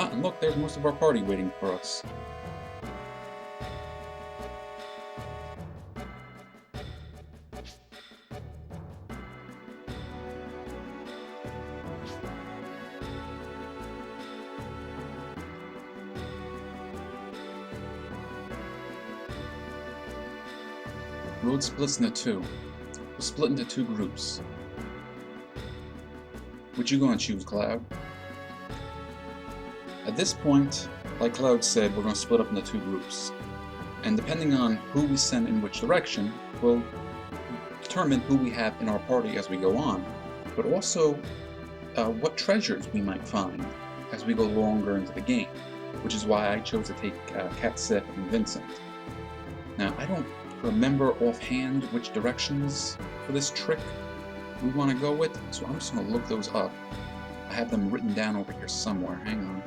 Ah, and look, there's most of our party waiting for us. Road splits into two. We'll split into two groups. What you gonna choose, Cloud? At this point, like Cloud said, we're gonna split up into two groups. And depending on who we send in which direction, will determine who we have in our party as we go on, but also what treasures we might find as we go longer into the game, which is why I chose to take Cat Sith and Vincent. Now, I don't remember offhand which directions for this trick we want to go with, so I'm just going to look those up. I have them written down over here somewhere. Hang on.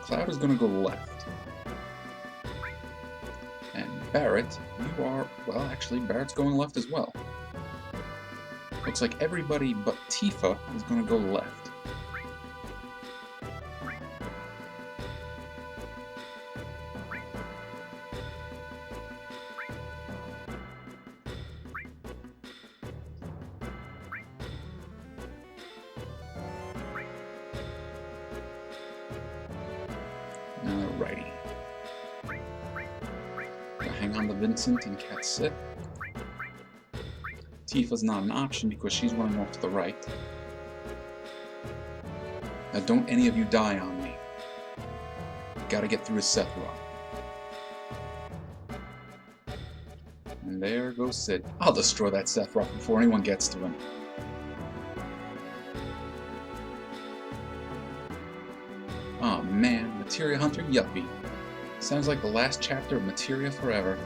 Cloud is going to go left. And Barrett, you are, well, actually, Barrett's going left as well. Looks like everybody but Tifa is going to go left. Alrighty. Gotta hang on to Vincent and Cat Sith. Tifa's not an option because she's running off to the right. Now don't any of you die on me. Gotta get through a Sephiroth. And there goes Sid. I'll destroy that Sephiroth before anyone gets to him. Oh man, Materia Hunter Yuppie. Sounds like the last chapter of Materia Forever.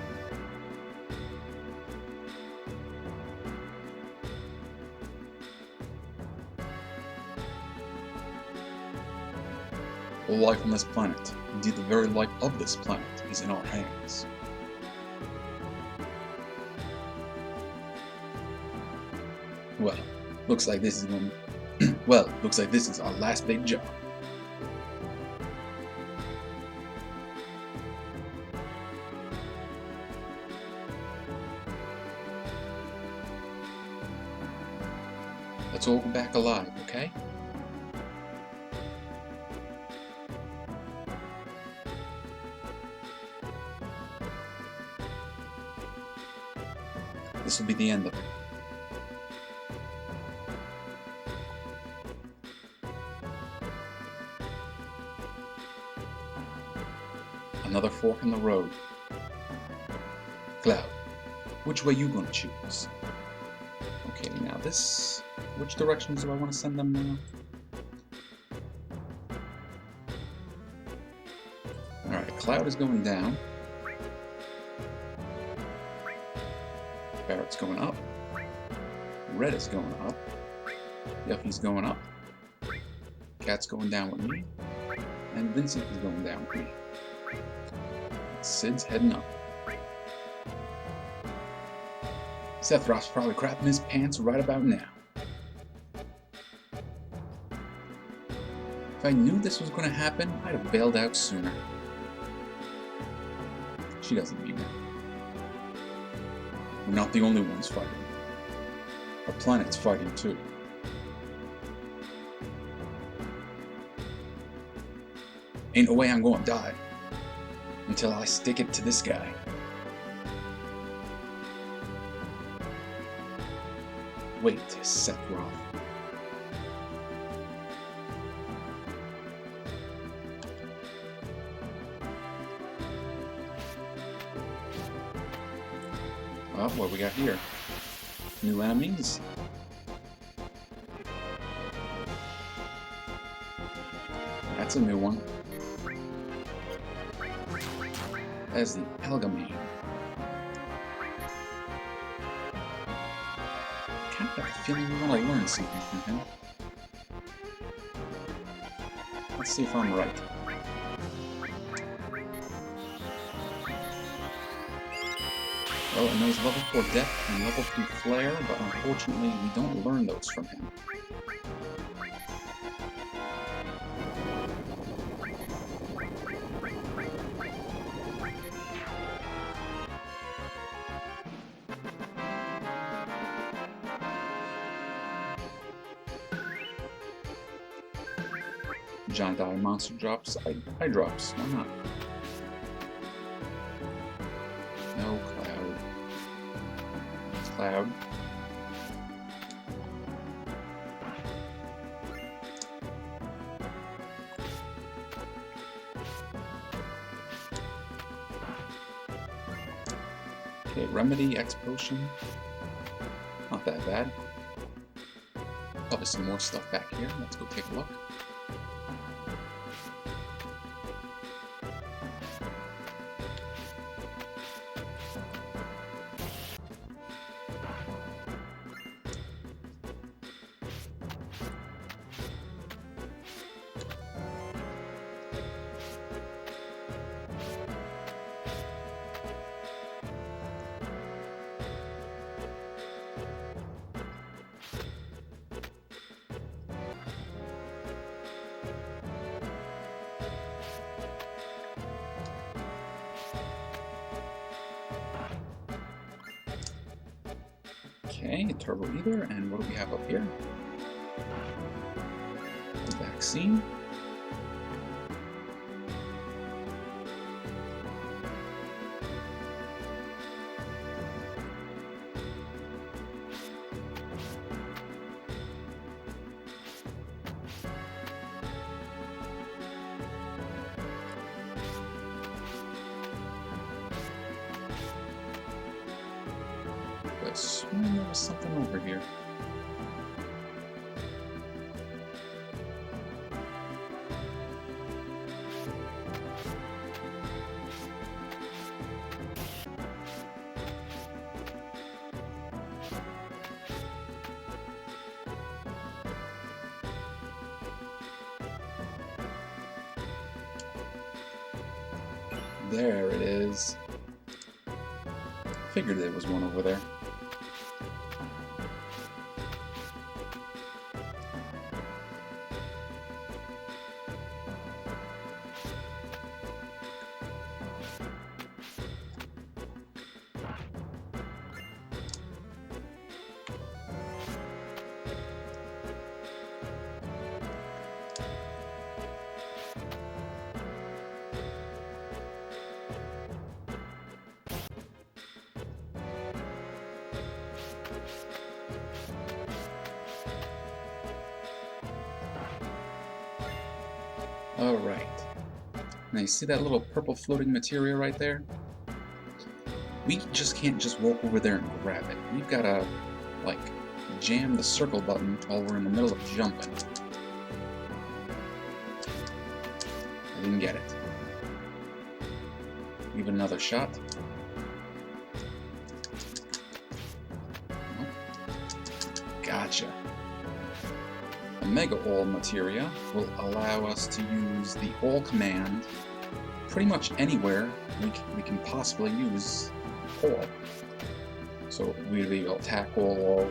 All life on this planet, indeed the very life of this planet, is in our hands. Well, looks like this is looks like this is our last big job. Let's all go back alive, okay? This will be the end of it. Another fork in the road. Cloud, which way you gonna choose? Okay, now this... Which directions do I want to send them now? Alright, Cloud is going down. Barrett's going up. Red is going up. Yuffie's going up. Cat's going down with me. And Vincent is going down with me. Sid's heading up. Sephiroth's probably crapping his pants right about now. If I knew this was going to happen, I'd have bailed out sooner. She doesn't need it. We're not the only ones fighting. Our planet's fighting too. Ain't no way I'm going to die until I stick it to this guy. Wait, Sephiroth. Oh, what we got here? New enemies? That's a new one. There's the Algamane. I kind of have a feeling we want to learn something from him. Let's see if I'm right. Well, and there's level 4 depth and level 3 flare, but unfortunately we don't learn those from him. Giant Eye monster drops, eye drops, why not? No Cloud. It's Cloud. Okay, Remedy, X Potion. Not that bad. Probably some more stuff back here. Let's go take a look. Okay, Turbo Ether, and what do we have up here? The vaccine. I swear there was something over here. There it is. Figured there was one over there. Alright. Now you see that little purple floating materia right there? We just can't just walk over there and grab it. We've gotta, like, jam the circle button while we're in the middle of jumping. I didn't get it. Give it another shot. Nope. Gotcha. The Mega All materia will allow us to use the All command pretty much anywhere we can possibly use All. So we'd be able to attack all,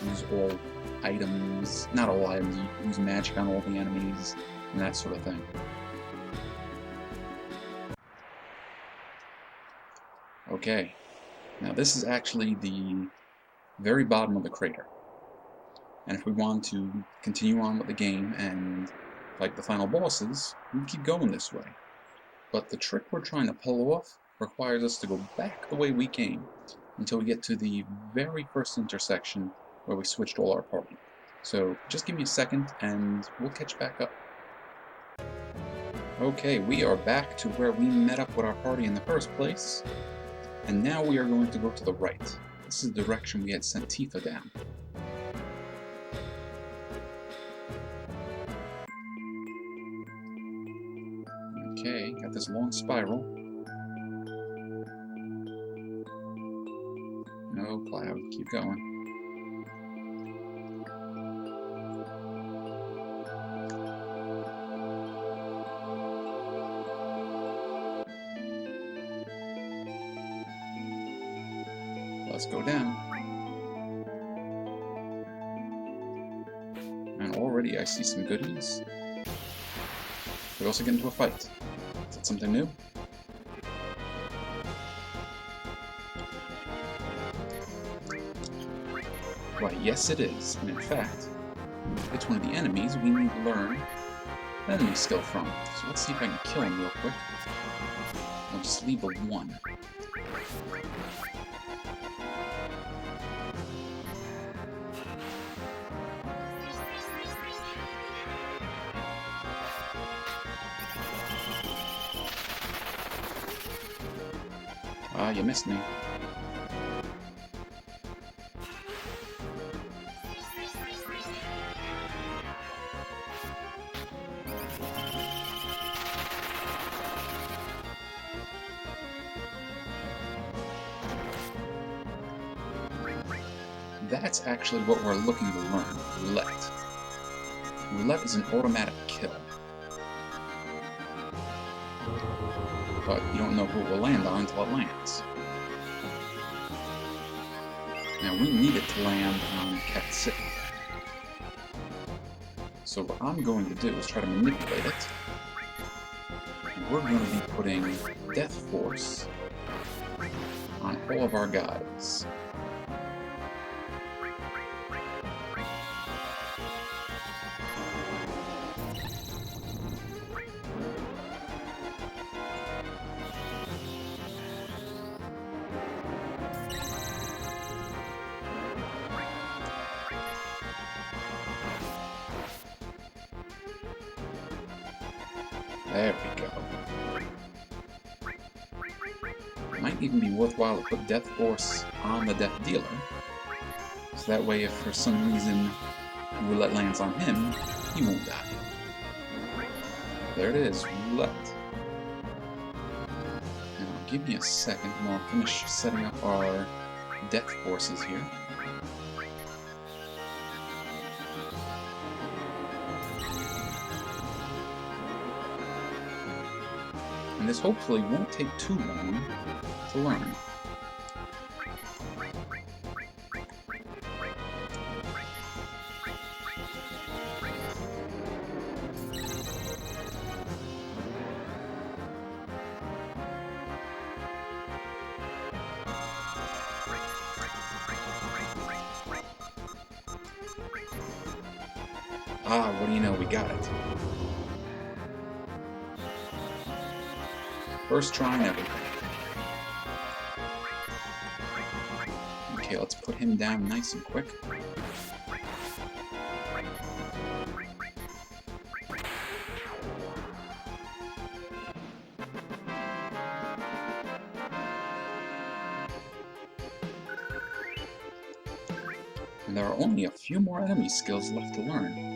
use all items, not all items, use magic on all the enemies, and that sort of thing. Okay, now this is actually the very bottom of the crater. And if we want to continue on with the game and fight the final bosses, we keep going this way. But the trick we're trying to pull off requires us to go back the way we came until we get to the very first intersection where we switched all our party. So just give me a second and we'll catch back up. Okay, we are back to where we met up with our party in the first place. And now we are going to go to the right. This is the direction we had sent Tifa down. Okay, got this long spiral. No Cloud, keep going. let's go down. And already I see some goodies. We also get into a fight. Is that something new? Why, yes it is. And in fact, it's one of the enemies we need to learn an enemy skill from. So let's see if I can kill him real quick. I'll just leave a 1. Ah, you missed me. That's actually what we're looking to learn, roulette. Roulette is an automatic kill. But you don't know who it will land on until it lands. Now we need it to land on Cat City. So what I'm going to do is try to manipulate it. And we're going to be putting Death Force on all of our guys. There we go. It might even be worthwhile to put Death Force on the Death Dealer, so that way if for some reason Roulette lands on him, he won't die. There it is, Roulette. Now give me a second and I'll finish setting up our Death Forces here. And this hopefully won't take too long to learn. Ah, what do you know, we got it. First try and everything. Okay, let's put him down nice and quick. And there are only a few more enemy skills left to learn.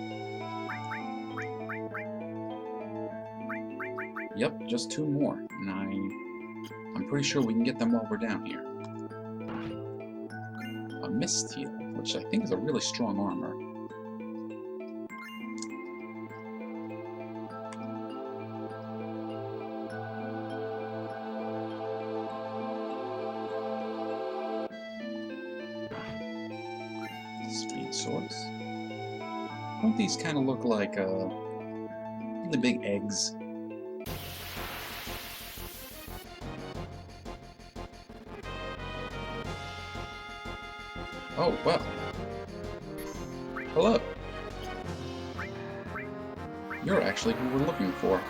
Yep, just 2 more, and I'm pretty sure we can get them while we're down here. A Mist Heal, which I think is a really strong armor. Speed swords. Don't these kind of look like really big eggs? Oh, well. Hello. You're actually who we're looking for.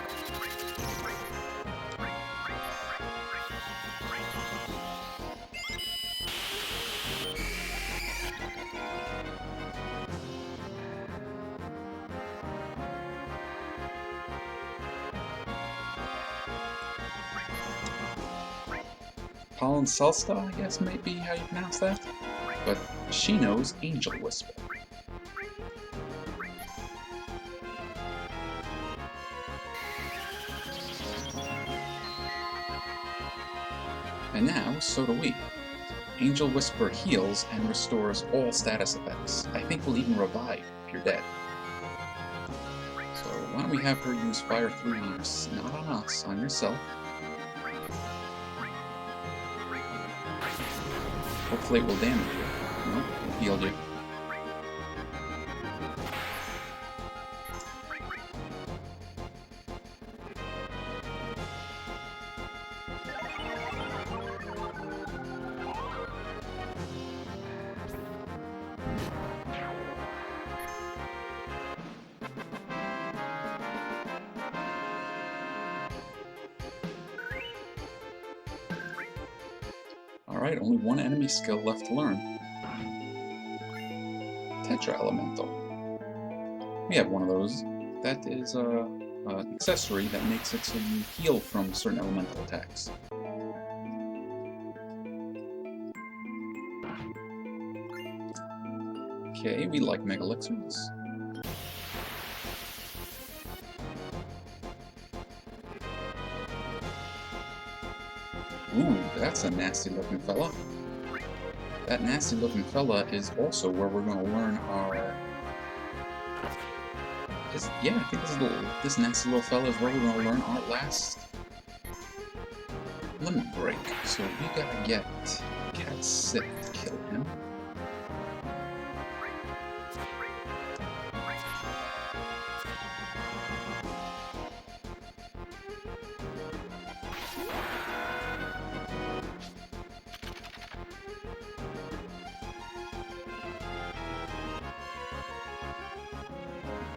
Pollen Celsta, I guess might be how you pronounce that. But she knows Angel Whisper. And now, so do we. Angel Whisper heals and restores all status effects. I think will even revive if you're dead. So why don't we have her use Fire 3 on us, not on us, on yourself. Hopefully it will damage you. Nope, it healed you. Alright, only one enemy skill left to learn. Tetra Elemental. We have one of those. That is an accessory that makes it so you heal from certain elemental attacks. Okay, we like Mega Elixirs. Ooh, that's a nasty looking fella. That nasty looking fella is also where we're going to learn our... yeah, I think this nasty little fella is where we're going to learn our last limit break. So we gotta get Cat Sip to kill him.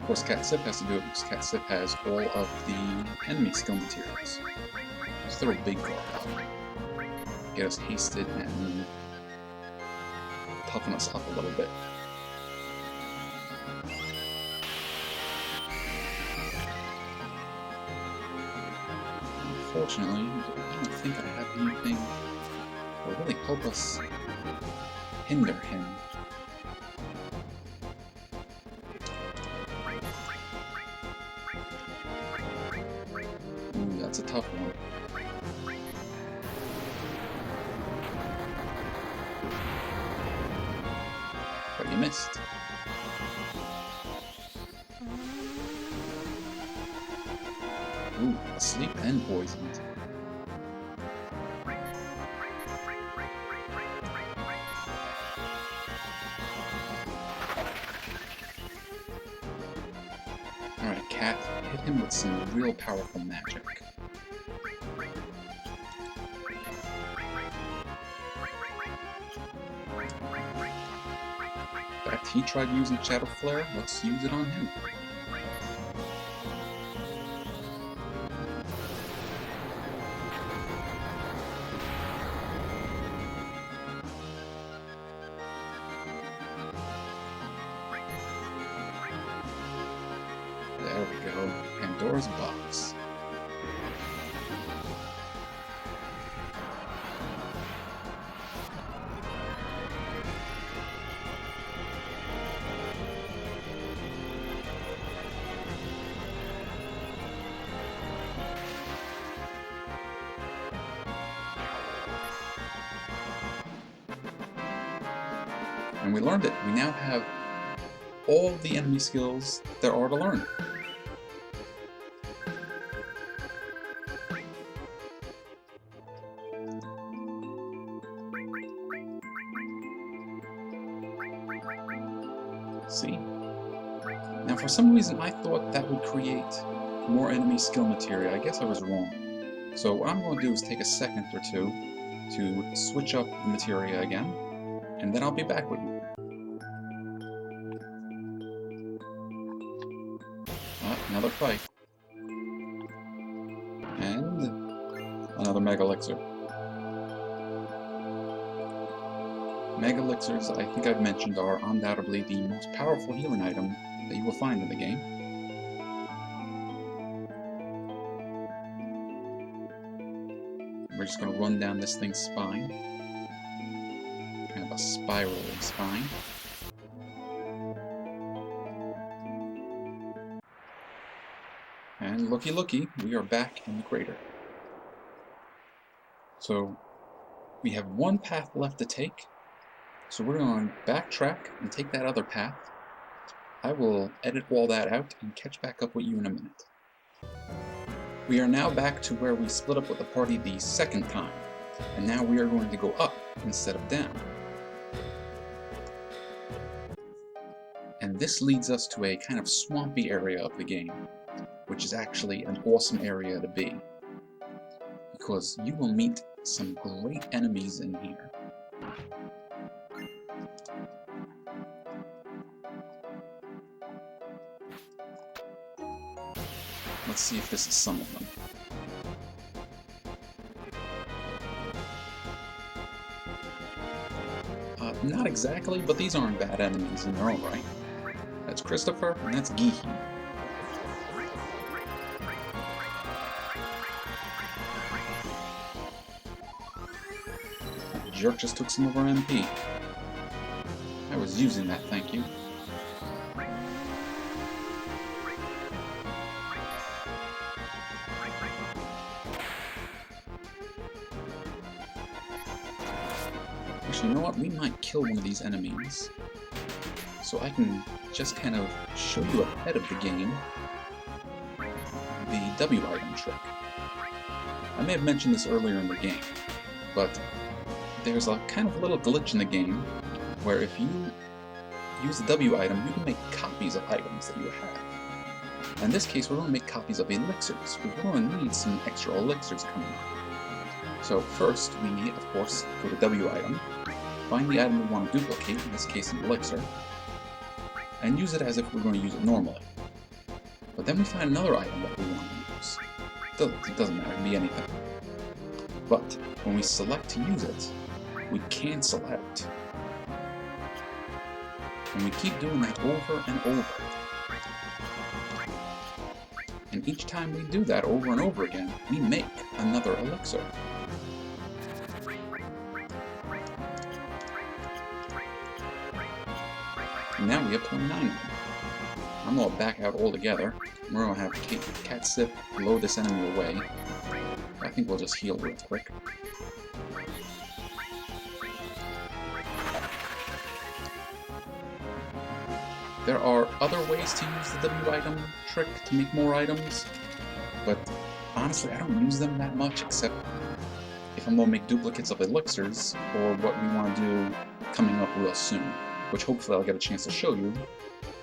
Of course, Cat Sip has to do it because Cat Sip has all of the enemy skill materials. Let's throw a big guard out. Get us hasted and toughen us up a little bit. Unfortunately, I don't think I have anything that will really help us hinder him. Ooh, that's a tough one. But you missed. Ooh, asleep and poisoned. Alright, Cat, hit him with some real powerful magic. In fact, he tried using Shadow Flare, let's use it on him. There we go, Pandora's box. And we learned it. We now have all the enemy skills there are to learn. See? Now for some reason I thought that would create more enemy skill materia. I guess I was wrong. So what I'm going to do is take a second or two to switch up the materia again, and then I'll be back with you. Another fight. And another Mega Elixir. Mega Elixirs, I think I've mentioned, are undoubtedly the most powerful healing item that you will find in the game. We're just going to run down this thing's spine. Kind of a spiraling spine. And looky looky, we are back in the crater. So we have one path left to take. So we're going to backtrack and take that other path. I will edit all that out and catch back up with you in a minute. We are now back to where we split up with the party the second time. And now we are going to go up instead of down. And this leads us to a kind of swampy area of the game, which is actually an awesome area to be, because you will meet some great enemies in here. Let's see if this is some of them. Not exactly, but these aren't bad enemies in their own right. That's Christopher, and that's Gihi. The jerk just took some of our MP. I was using that, thank you. Actually, you know what? We might kill one of these enemies, so I can just kind of show you ahead of the game the W item trick. I may have mentioned this earlier in the game, but there's a kind of little glitch in the game where if you use the W item, you can make copies of items that you have. In this case, we're going to make copies of elixirs, because we're going to need some extra elixirs coming up. So first, we, of course, go to W item, find the item we want to duplicate, in this case an elixir, and use it as if we're going to use it normally. But then we find another item that we want to use. It doesn't matter, it can be anything. But when we select to use it, we cancel out. And we keep doing that over and over. And each time we do that over and over again, we make another elixir. And now we have 29 of them. I'm going to back out altogether. We're going to have Cat Sip blow this enemy away. I think we'll just heal real quick. There are other ways to use the W item trick to make more items, but honestly I don't use them that much except if I'm going to make duplicates of elixirs or what we want to do coming up real soon, which hopefully I'll get a chance to show you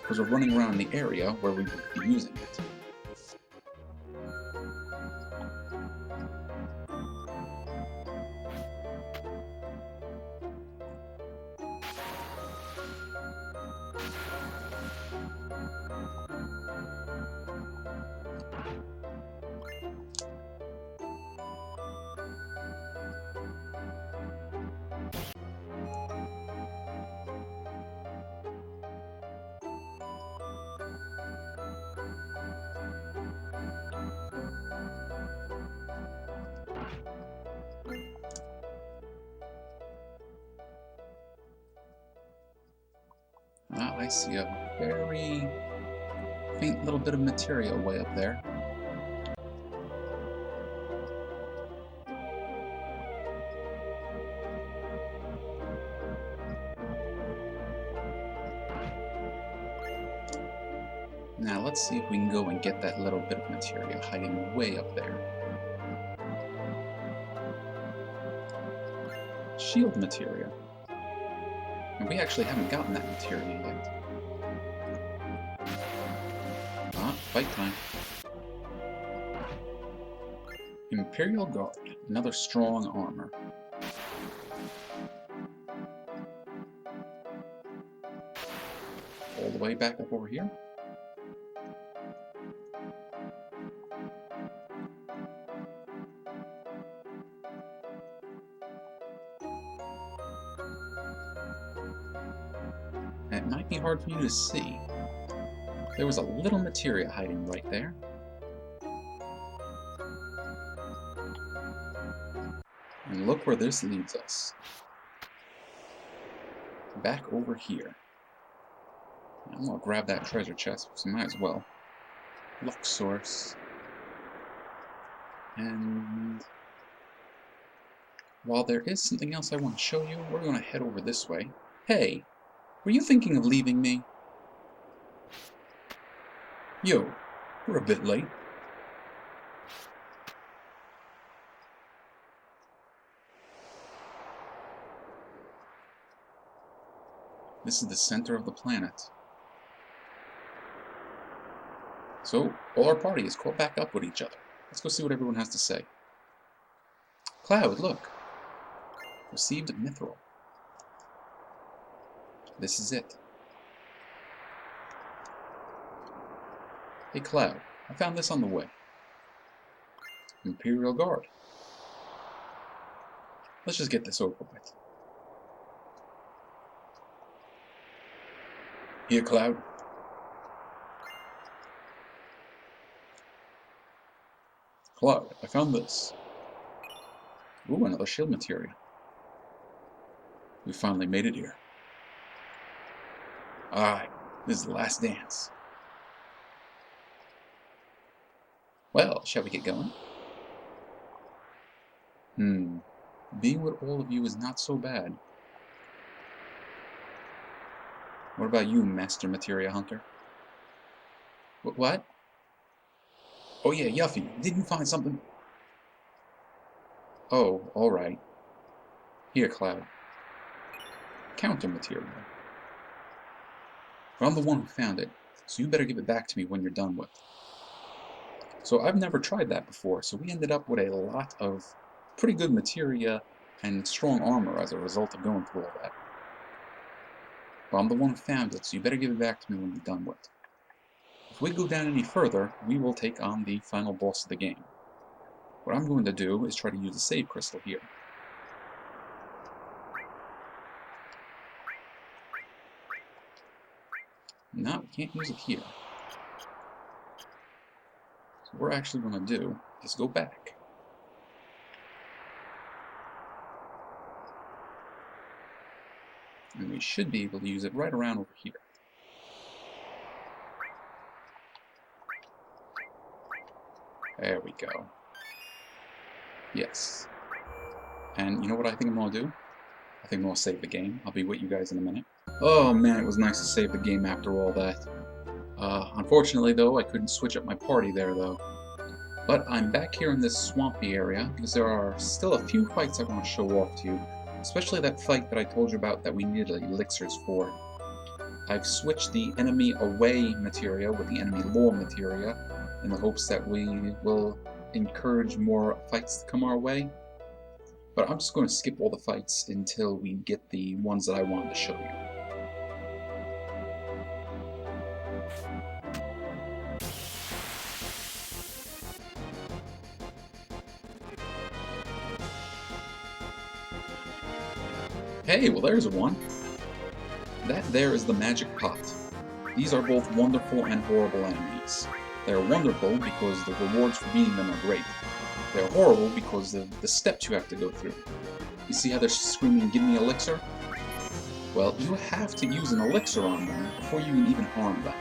because we're running around the area where we would be using it. I see a very faint little bit of materia way up there. Now let's see if we can go and get that little bit of materia hiding way up there. Shield materia. And we actually haven't gotten that materia yet. Ah, fight time. Imperial Guard, another strong armor. All the way back up over here. It might be hard for you to see. There was a little materia hiding right there. And look where this leads us. Back over here. I'm gonna grab that treasure chest, because I might as well. Luck source. And while there is something else I want to show you, we're gonna head over this way. Hey! Were you thinking of leaving me? Yo, we're a bit late. This is the center of the planet. So, all our party is caught back up with each other. Let's go see what everyone has to say. Cloud, look! Received mithril. This is it. Hey Cloud, I found this on the way. Imperial Guard. Let's just get this over with. Here, Cloud. Cloud, I found this. Ooh, another shield material. We finally made it here. Alright, this is the last dance. Well, shall we get going? Being with all of you is not so bad. What about you, Master Materia Hunter? What? Oh yeah, Yuffie, didn't you find something? Oh, alright. Here, Cloud. Counter material. But I'm the one who found it, so you better give it back to me when you're done with it. So I've never tried that before, so we ended up with a lot of pretty good materia and strong armor as a result of going through all that. But I'm the one who found it, so you better give it back to me when you're done with it. If we go down any further, we will take on the final boss of the game. What I'm going to do is try to use the save crystal here. No, we can't use it here. So what we're actually going to do is go back. And we should be able to use it right around over here. There we go. Yes. And you know what I think I'm going to do? I think I'm going to save the game. I'll be with you guys in a minute. Oh man, it was nice to save the game after all that. Unfortunately though, I couldn't switch up my party there though. But I'm back here in this swampy area because there are still a few fights I want to show off to you. Especially that fight that I told you about that we needed elixirs for. I've switched the enemy away materia with the enemy lore materia in the hopes that we will encourage more fights to come our way. But I'm just going to skip all the fights until we get the ones that I wanted to show you. Hey, well there's one. That there is the magic pot. These are both wonderful and horrible enemies. They are wonderful because the rewards for beating them are great. They are horrible because of the steps you have to go through. You see how they're screaming, "Give me elixir"? Well, you have to use an elixir on them before you can even harm them.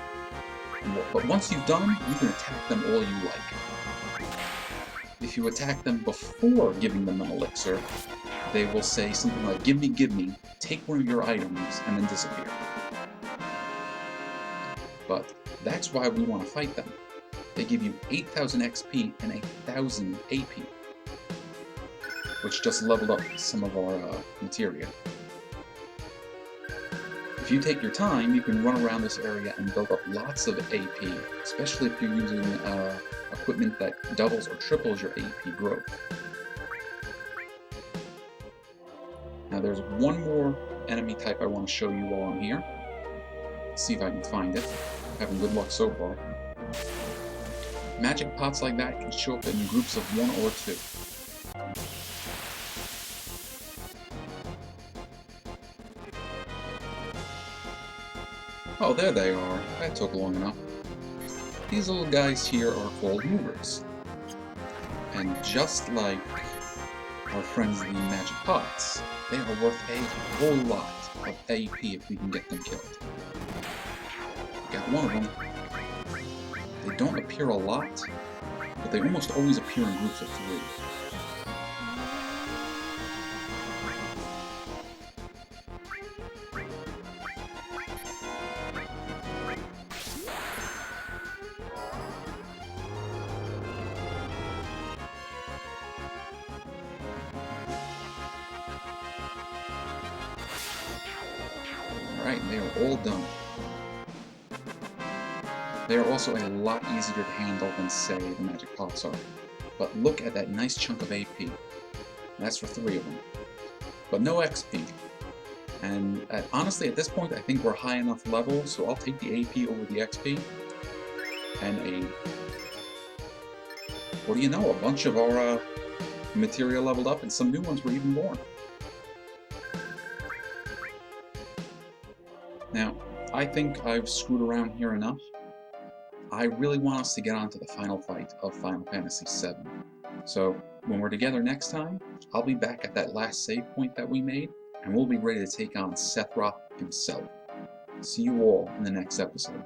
But once you've done, you can attack them all you like. If you attack them before giving them an elixir, they will say something like, give me, take one of your items, and then disappear. But that's why we want to fight them. They give you 8,000 XP and 1,000 AP, which just leveled up some of our materia. If you take your time, you can run around this area and build up lots of AP, especially if you're using equipment that doubles or triples your AP growth. Now there's one more enemy type I want to show you while I'm here. Let's see if I can find it. Having good luck so far. Magic pots like that can show up in groups of 1 or 2. Oh, there they are. That took long enough. These little guys here are called movers. And just like our friends the magic pots, they are worth a whole lot of AP if we can get them killed. Got one of them. They don't appear a lot, but they almost always appear in groups of 3. Alright, they are all done. They are also a lot easier to handle than, say, the Magic Pots are. But look at that nice chunk of AP. That's for 3 of them. But no XP. And honestly, at this point, I think we're high enough level, so I'll take the AP over the XP. And what do you know, a bunch of our material leveled up, and some new ones were even born. Now, I think I've screwed around here enough. I really want us to get on to the final fight of Final Fantasy VII. So, when we're together next time, I'll be back at that last save point that we made, and we'll be ready to take on Sephiroth himself. See you all in the next episode.